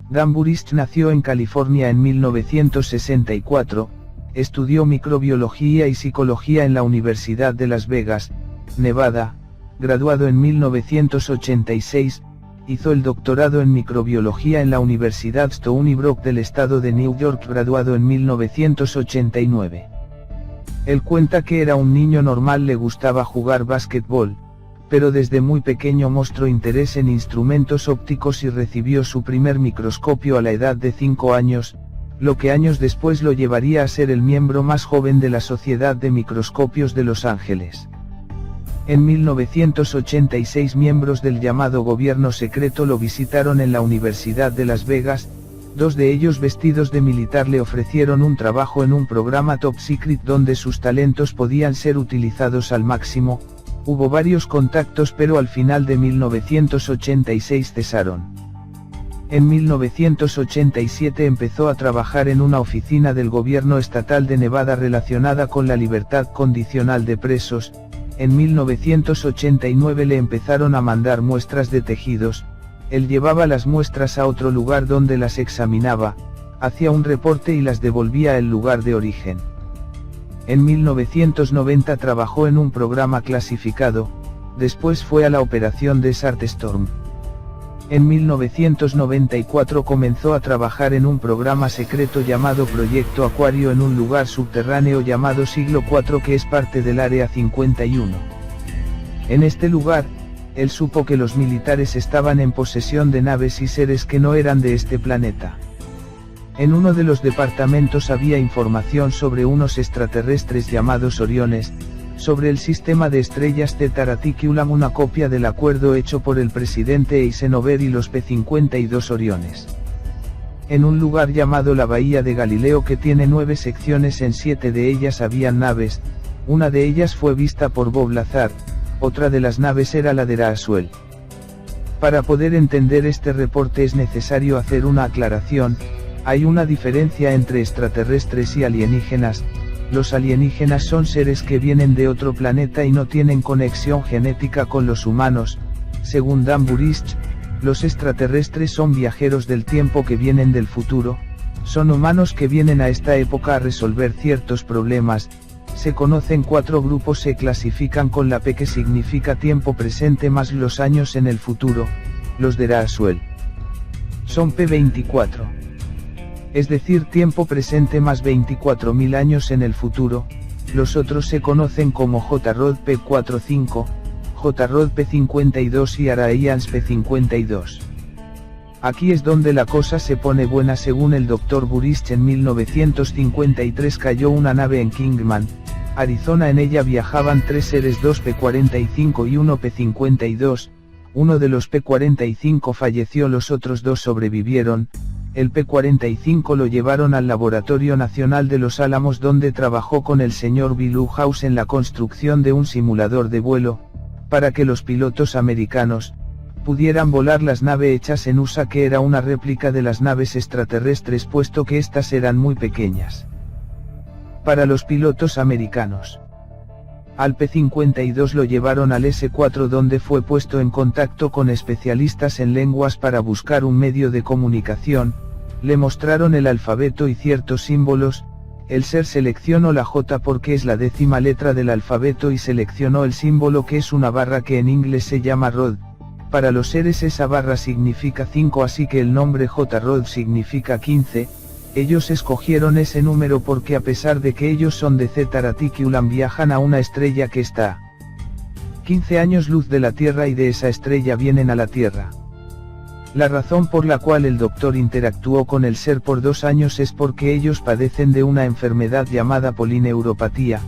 Dan Burist nació en California en 1964, estudió microbiología y psicología en la Universidad de Las Vegas, Nevada, graduado en 1986, hizo el doctorado en microbiología en la Universidad Stony Brook del estado de New York, graduado en 1989. Él cuenta que era un niño normal, le gustaba jugar básquetbol, pero desde muy pequeño mostró interés en instrumentos ópticos y recibió su primer microscopio a la edad de 5 años, lo que años después lo llevaría a ser el miembro más joven de la Sociedad de Microscopios de Los Ángeles. En 1986 miembros del llamado gobierno secreto lo visitaron en la Universidad de Las Vegas, 2 de ellos vestidos de militar le ofrecieron un trabajo en un programa top secret donde sus talentos podían ser utilizados al máximo. Hubo varios contactos pero al final de 1986 cesaron. En 1987 empezó a trabajar en una oficina del gobierno estatal de Nevada relacionada con la libertad condicional de presos. En 1989 le empezaron a mandar muestras de tejidos, él llevaba las muestras a otro lugar donde las examinaba, hacía un reporte y las devolvía al lugar de origen. En 1990 trabajó en un programa clasificado, después fue a la operación Desert Storm. En 1994 comenzó a trabajar en un programa secreto llamado Proyecto Acuario en un lugar subterráneo llamado Siglo IV que es parte del Área 51. En este lugar, él supo que los militares estaban en posesión de naves y seres que no eran de este planeta. En uno de los departamentos había información sobre unos extraterrestres llamados Oriones, sobre el sistema de estrellas Theta Reticulum, una copia del acuerdo hecho por el presidente Eisenhower y los P-52 Oriones. En un lugar llamado la Bahía de Galileo que tiene 9 secciones, en 7 de ellas habían naves, una de ellas fue vista por Bob Lazar, otra de las naves era la de Roswell. Para poder entender este reporte es necesario hacer una aclaración, hay una diferencia entre extraterrestres y alienígenas. Los alienígenas son seres que vienen de otro planeta y no tienen conexión genética con los humanos. Según Dan Burist, los extraterrestres son viajeros del tiempo que vienen del futuro, son humanos que vienen a esta época a resolver ciertos problemas. Se conocen 4 grupos, se clasifican con la P que significa tiempo presente más los años en el futuro, los de Roswell son P24. Es decir, tiempo presente más 24.000 años en el futuro. Los otros se conocen como J-Rod P45, J-Rod P52 y Arians P52. Aquí es donde la cosa se pone buena. Según el Dr. Burist, en 1953 cayó una nave en Kingman, Arizona. En ella viajaban 3 seres, 2 P45 y 1 P52. Uno de los P45 falleció, los otros 2 sobrevivieron. El P-45 lo llevaron al Laboratorio Nacional de Los Álamos, donde trabajó con el señor Billhouse en la construcción de un simulador de vuelo, para que los pilotos americanos pudieran volar las naves hechas en USA, que era una réplica de las naves extraterrestres puesto que estas eran muy pequeñas para los pilotos americanos. Al P-52 lo llevaron al S-4 donde fue puesto en contacto con especialistas en lenguas para buscar un medio de comunicación, le mostraron el alfabeto y ciertos símbolos. El ser seleccionó la J porque es la 10ª letra del alfabeto y seleccionó el símbolo que es una barra que en inglés se llama Rod. Para los seres esa barra significa 5, así que el nombre J-Rod significa 15. Ellos escogieron ese número porque a pesar de que ellos son de Theta Reticulum viajan a una estrella que está 15 años luz de la Tierra y de esa estrella vienen a la Tierra. La razón por la cual el doctor interactuó con el ser por 2 años es porque ellos padecen de una enfermedad llamada polineuropatía,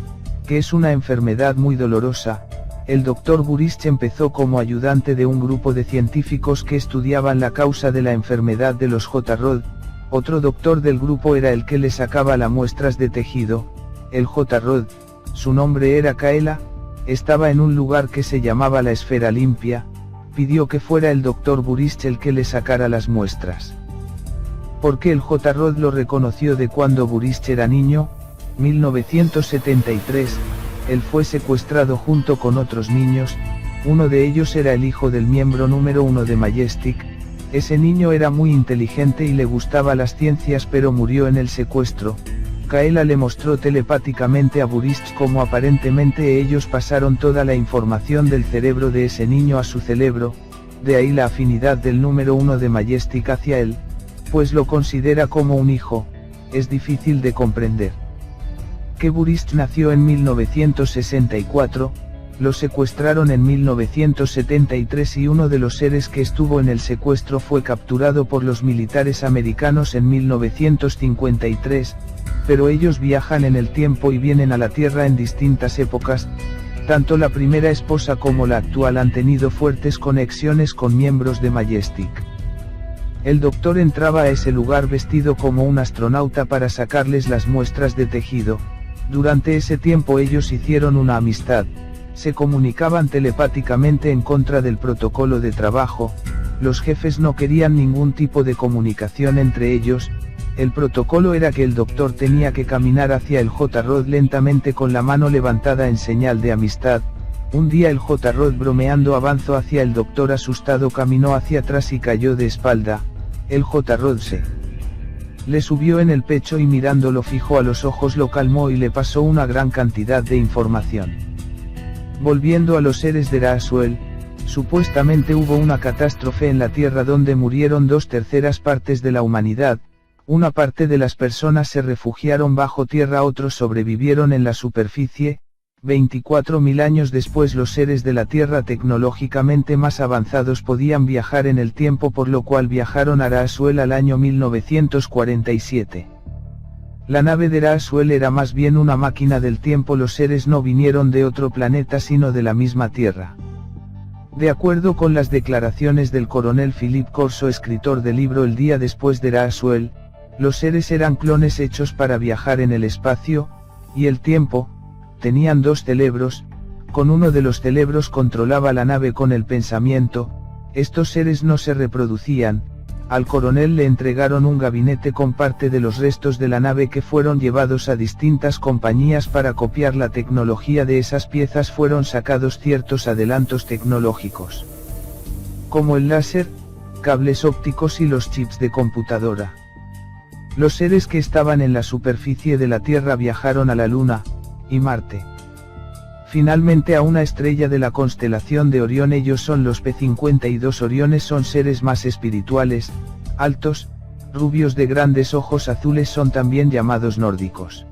que es una enfermedad muy dolorosa. El doctor Burist empezó como ayudante de un grupo de científicos que estudiaban la causa de la enfermedad de los J-Rod. Otro doctor del grupo era el que le sacaba las muestras de tejido. El J-Rod, su nombre era Kaela, estaba en un lugar que se llamaba la Esfera Limpia. Pidió que fuera el doctor Burist el que le sacara las muestras. Porque el J-Rod lo reconoció de cuando Burist era niño, 1973, él fue secuestrado junto con otros niños, uno de ellos era el hijo del miembro número 1 de Majestic, Ese niño era muy inteligente y le gustaba las ciencias, pero murió en el secuestro. Kaela le mostró telepáticamente a Burist cómo aparentemente ellos pasaron toda la información del cerebro de ese niño a su cerebro, de ahí la afinidad del número 1 de Majestic hacia él, pues lo considera como un hijo. Es difícil de comprender. Que Burist nació en 1964, lo secuestraron en 1973 y uno de los seres que estuvo en el secuestro fue capturado por los militares americanos en 1953, pero ellos viajan en el tiempo y vienen a la Tierra en distintas épocas. Tanto la primera esposa como la actual han tenido fuertes conexiones con miembros de Majestic. El doctor entraba a ese lugar vestido como un astronauta para sacarles las muestras de tejido. Durante ese tiempo ellos hicieron una amistad. Se comunicaban telepáticamente en contra del protocolo de trabajo. Los jefes no querían ningún tipo de comunicación entre ellos. El protocolo era que el doctor tenía que caminar hacia el J-Rod lentamente con la mano levantada en señal de amistad. Un día el J-Rod bromeando avanzó hacia el doctor asustado, caminó hacia atrás y cayó de espalda. El J-Rod se le subió en el pecho y mirándolo fijo a los ojos lo calmó y le pasó una gran cantidad de información. Volviendo a los seres de Roswell, supuestamente hubo una catástrofe en la Tierra donde murieron 2/3 partes de la humanidad. Una parte de las personas se refugiaron bajo tierra, otros sobrevivieron en la superficie. 24.000 años después los seres de la Tierra tecnológicamente más avanzados podían viajar en el tiempo, por lo cual viajaron a Roswell al año 1947. La nave de Roswell era más bien una máquina del tiempo, los seres no vinieron de otro planeta sino de la misma Tierra. De acuerdo con las declaraciones del coronel Philip Corso, escritor del libro El día después de Roswell, los seres eran clones hechos para viajar en el espacio y el tiempo. Tenían 2 cerebros, con uno de los cerebros controlaba la nave con el pensamiento. Estos seres no se reproducían. Al coronel le entregaron un gabinete con parte de los restos de la nave que fueron llevados a distintas compañías para copiar la tecnología de esas piezas. Fueron sacados ciertos adelantos tecnológicos, como el láser, cables ópticos y los chips de computadora. Los seres que estaban en la superficie de la Tierra viajaron a la Luna y Marte. Finalmente a una estrella de la constelación de Orión. Ellos son los P-52 Oriones, son seres más espirituales, altos, rubios de grandes ojos azules, son también llamados nórdicos.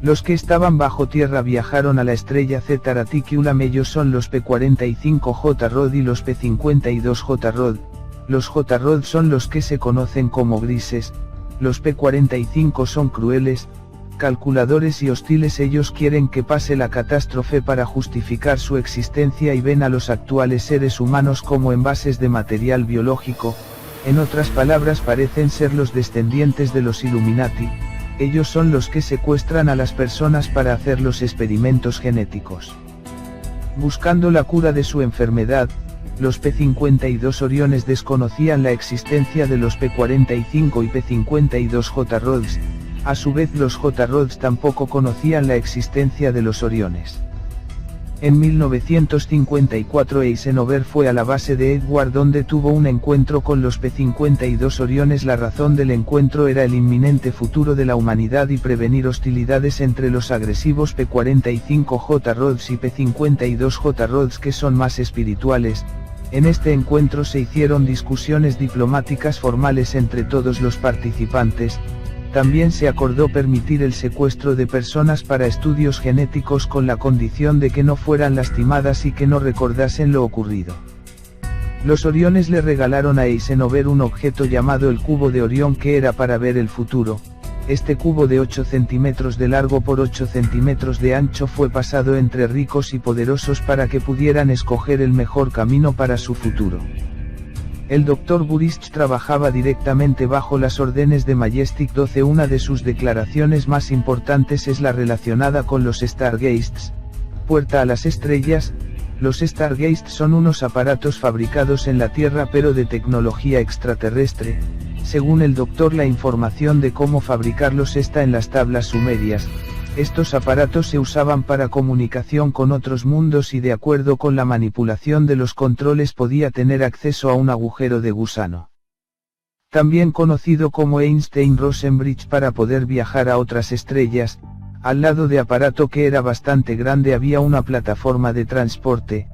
Los que estaban bajo tierra viajaron a la estrella Zeta Reticulum. Ellos son los P-45 J-Rod y los P-52 J-Rod. Los J-Rod son los que se conocen como grises. Los P-45 son crueles, calculadores y hostiles. Ellos quieren que pase la catástrofe para justificar su existencia y ven a los actuales seres humanos como envases de material biológico. En otras palabras, parecen ser los descendientes de los Illuminati. Ellos son los que secuestran a las personas para hacer los experimentos genéticos. Buscando la cura de su enfermedad, los P-52 Oriones desconocían la existencia de los P-45 y P-52 J-Rods. A su vez los J-Rods tampoco conocían la existencia de los Oriones. En 1954 Eisenhower fue a la base de Edward donde tuvo un encuentro con los P-52 Oriones. La razón del encuentro era el inminente futuro de la humanidad y prevenir hostilidades entre los agresivos P-45 J-Rods y P-52 J-Rods que son más espirituales. En este encuentro se hicieron discusiones diplomáticas formales entre todos los participantes. También se acordó permitir el secuestro de personas para estudios genéticos con la condición de que no fueran lastimadas y que no recordasen lo ocurrido. Los Oriones le regalaron a Eisenhower un objeto llamado el Cubo de Orión que era para ver el futuro. Este cubo de 8 centímetros de largo por 8 centímetros de ancho fue pasado entre ricos y poderosos para que pudieran escoger el mejor camino para su futuro. El Dr. Burist trabajaba directamente bajo las órdenes de Majestic 12. Una de sus declaraciones más importantes es la relacionada con los Stargates, puerta a las estrellas. Los Stargates son unos aparatos fabricados en la Tierra pero de tecnología extraterrestre. Según el doctor, la información de cómo fabricarlos está en las tablas sumerias. Estos aparatos se usaban para comunicación con otros mundos y de acuerdo con la manipulación de los controles podía tener acceso a un agujero de gusano. También conocido como Einstein-Rosen-Bridge para poder viajar a otras estrellas, al lado de aparato que era bastante grande había una plataforma de transporte,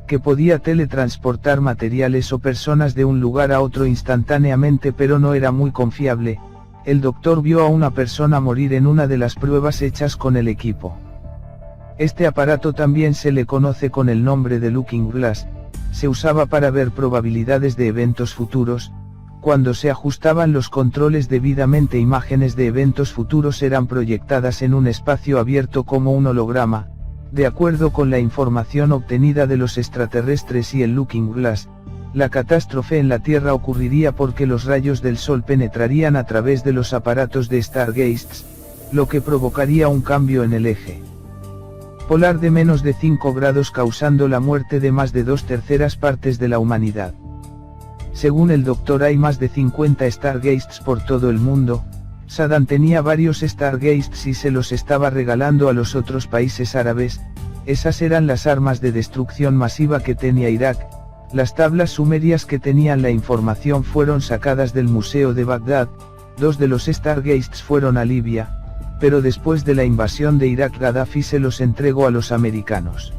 que podía teletransportar materiales o personas de un lugar a otro instantáneamente pero no era muy confiable. El doctor vio a una persona morir en una de las pruebas hechas con el equipo. Este aparato también se le conoce con el nombre de Looking Glass, se usaba para ver probabilidades de eventos futuros. Cuando se ajustaban los controles debidamente, imágenes de eventos futuros eran proyectadas en un espacio abierto como un holograma, de acuerdo con la información obtenida de los extraterrestres y el Looking Glass. La catástrofe en la Tierra ocurriría porque los rayos del Sol penetrarían a través de los aparatos de Stargazers, lo que provocaría un cambio en el eje polar de menos de 5 grados causando la muerte de más de 2/3 partes de la humanidad. Según el doctor hay más de 50 Stargazers por todo el mundo. Saddam tenía varios Stargazers y se los estaba regalando a los otros países árabes. Esas eran las armas de destrucción masiva que tenía Irak. Las tablas sumerias que tenían la información fueron sacadas del Museo de Bagdad. 2 de los Stargazers fueron a Libia, pero después de la invasión de Irak Gaddafi se los entregó a los americanos.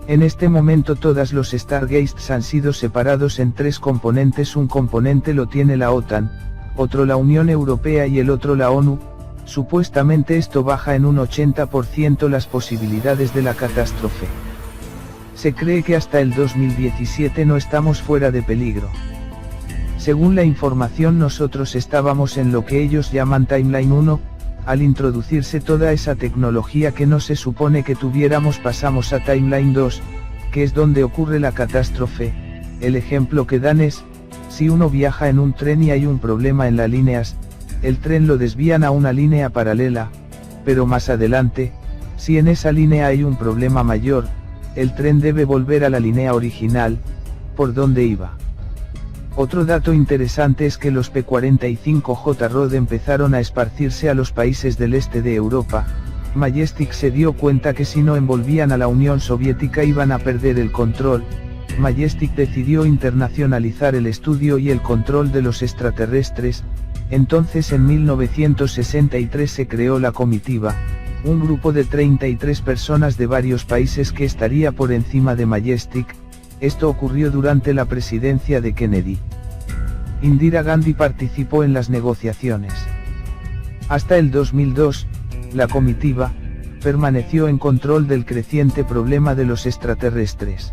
En este momento todos los Stargazers han sido separados en 3 componentes, un componente lo tiene la OTAN, otro la Unión Europea y el otro la ONU. Supuestamente esto baja en un 80% las posibilidades de la catástrofe. Se cree que hasta el 2017 no estamos fuera de peligro. Según la información nosotros estábamos en lo que ellos llaman Timeline 1, al introducirse toda esa tecnología que no se supone que tuviéramos pasamos a Timeline 2, que es donde ocurre la catástrofe. El ejemplo que dan es, si uno viaja en un tren y hay un problema en las líneas, el tren lo desvían a una línea paralela, pero más adelante, si en esa línea hay un problema mayor, el tren debe volver a la línea original, por donde iba. Otro dato interesante es que los P-45J-Rod empezaron a esparcirse a los países del este de Europa. Majestic se dio cuenta que si no envolvían a la Unión Soviética iban a perder el control. Majestic decidió internacionalizar el estudio y el control de los extraterrestres. Entonces en 1963 se creó la comitiva, un grupo de 33 personas de varios países que estaría por encima de Majestic. Esto ocurrió durante la presidencia de Kennedy. Indira Gandhi participó en las negociaciones. Hasta el 2002, la comitiva permaneció en control del creciente problema de los extraterrestres.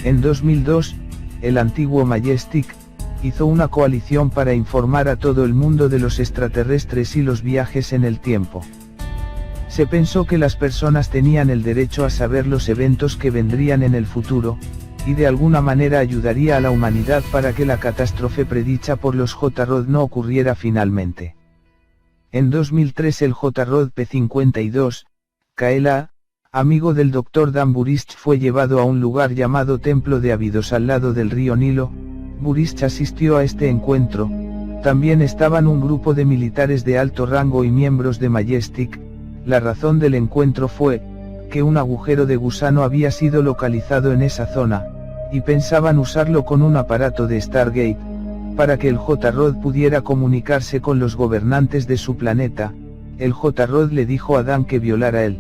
En 2002, el antiguo Majestic hizo una coalición para informar a todo el mundo de los extraterrestres y los viajes en el tiempo. Se pensó que las personas tenían el derecho a saber los eventos que vendrían en el futuro, y de alguna manera ayudaría a la humanidad para que la catástrofe predicha por los J-Rod no ocurriera finalmente. En 2003 el J-Rod P-52, KLA, amigo del Dr. Dan Burist, fue llevado a un lugar llamado Templo de Abidos al lado del río Nilo. Burist asistió a este encuentro. También estaban un grupo de militares de alto rango y miembros de Majestic. La razón del encuentro fue que un agujero de gusano había sido localizado en esa zona, y pensaban usarlo con un aparato de Stargate, para que el J-Rod pudiera comunicarse con los gobernantes de su planeta. El J-Rod le dijo a Dan que violara el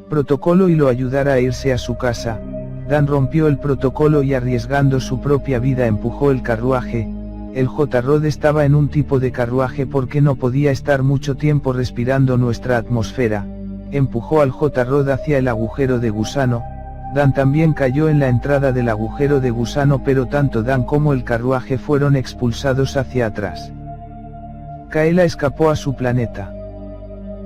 protocolo y lo ayudara a irse a su casa. Dan rompió el protocolo y arriesgando su propia vida empujó el carruaje. El J-Rod estaba en un tipo de carruaje porque no podía estar mucho tiempo respirando nuestra atmósfera. Empujó al J-Rod hacia el agujero de gusano. Dan también cayó en la entrada del agujero de gusano, pero tanto Dan como el carruaje fueron expulsados hacia atrás. Kaela escapó a su planeta.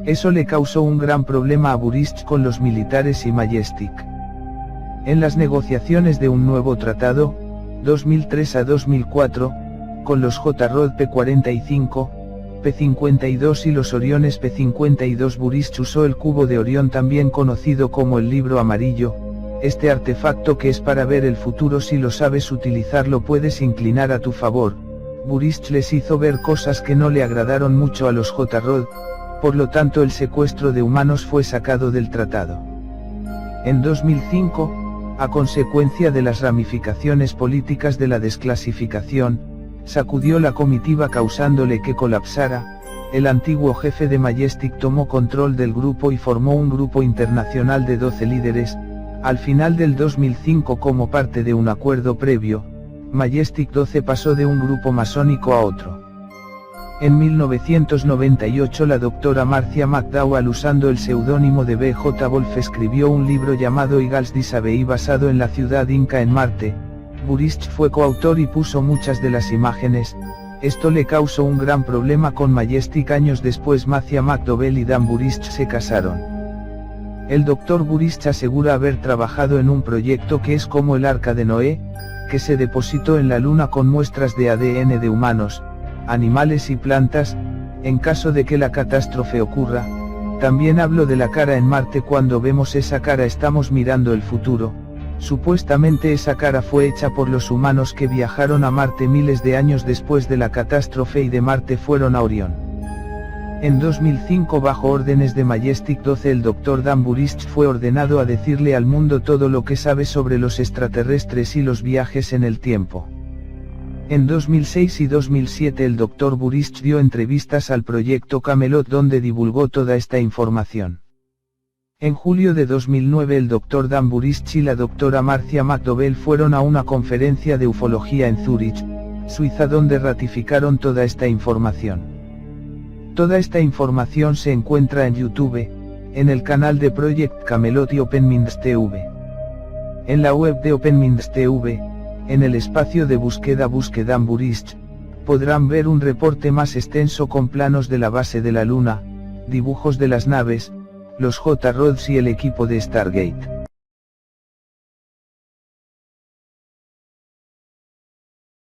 Eso le causó un gran problema a Burist con los militares y Majestic. En las negociaciones de un nuevo tratado, 2003 a 2004, con los J-Rod P-45, P-52 y los Oriones P-52, Burist usó el cubo de Orión, también conocido como el libro amarillo. Este artefacto que es para ver el futuro, si lo sabes utilizarlo puedes inclinar a tu favor. Burist les hizo ver cosas que no le agradaron mucho a los J-Rod, por lo tanto el secuestro de humanos fue sacado del tratado. En 2005, a consecuencia de las ramificaciones políticas de la desclasificación, sacudió la comitiva causándole que colapsara. El antiguo jefe de Majestic tomó control del grupo y formó un grupo internacional de 12 líderes. Al final del 2005, como parte de un acuerdo previo, Majestic 12 pasó de un grupo masónico a otro. En 1998 la doctora Marcia McDowell, usando el seudónimo de B.J. Wolf, escribió un libro llamado Eagles Disabei basado en la ciudad inca en Marte. Burist fue coautor y puso muchas de las imágenes. Esto le causó un gran problema con Majestic. Años después Marcia McDowell y Dan Burist se casaron. El Dr. Burist asegura haber trabajado en un proyecto que es como el Arca de Noé, que se depositó en la Luna con muestras de ADN de humanos, animales y plantas, en caso de que la catástrofe ocurra. También hablo de la cara en Marte. Cuando vemos esa cara estamos mirando el futuro. Supuestamente esa cara fue hecha por los humanos que viajaron a Marte miles de años después de la catástrofe y de Marte fueron a Orión. En 2005, bajo órdenes de Majestic 12, el Dr. Dan Burist fue ordenado a decirle al mundo todo lo que sabe sobre los extraterrestres y los viajes en el tiempo. En 2006 y 2007 el Dr. Burist dio entrevistas al proyecto Camelot donde divulgó toda esta información. En julio de 2009 el Dr. Dan Burist y la doctora Marcia McDowell fueron a una conferencia de ufología en Zúrich, Suiza, donde ratificaron toda esta información. Toda esta información se encuentra en YouTube, en el canal de Project Camelot y OpenMinds TV. En la web de OpenMinds TV, en el espacio de búsqueda Busque Dan Burist, podrán ver un reporte más extenso con planos de la base de la Luna, dibujos de las naves, los J-Rods y el equipo de Stargate.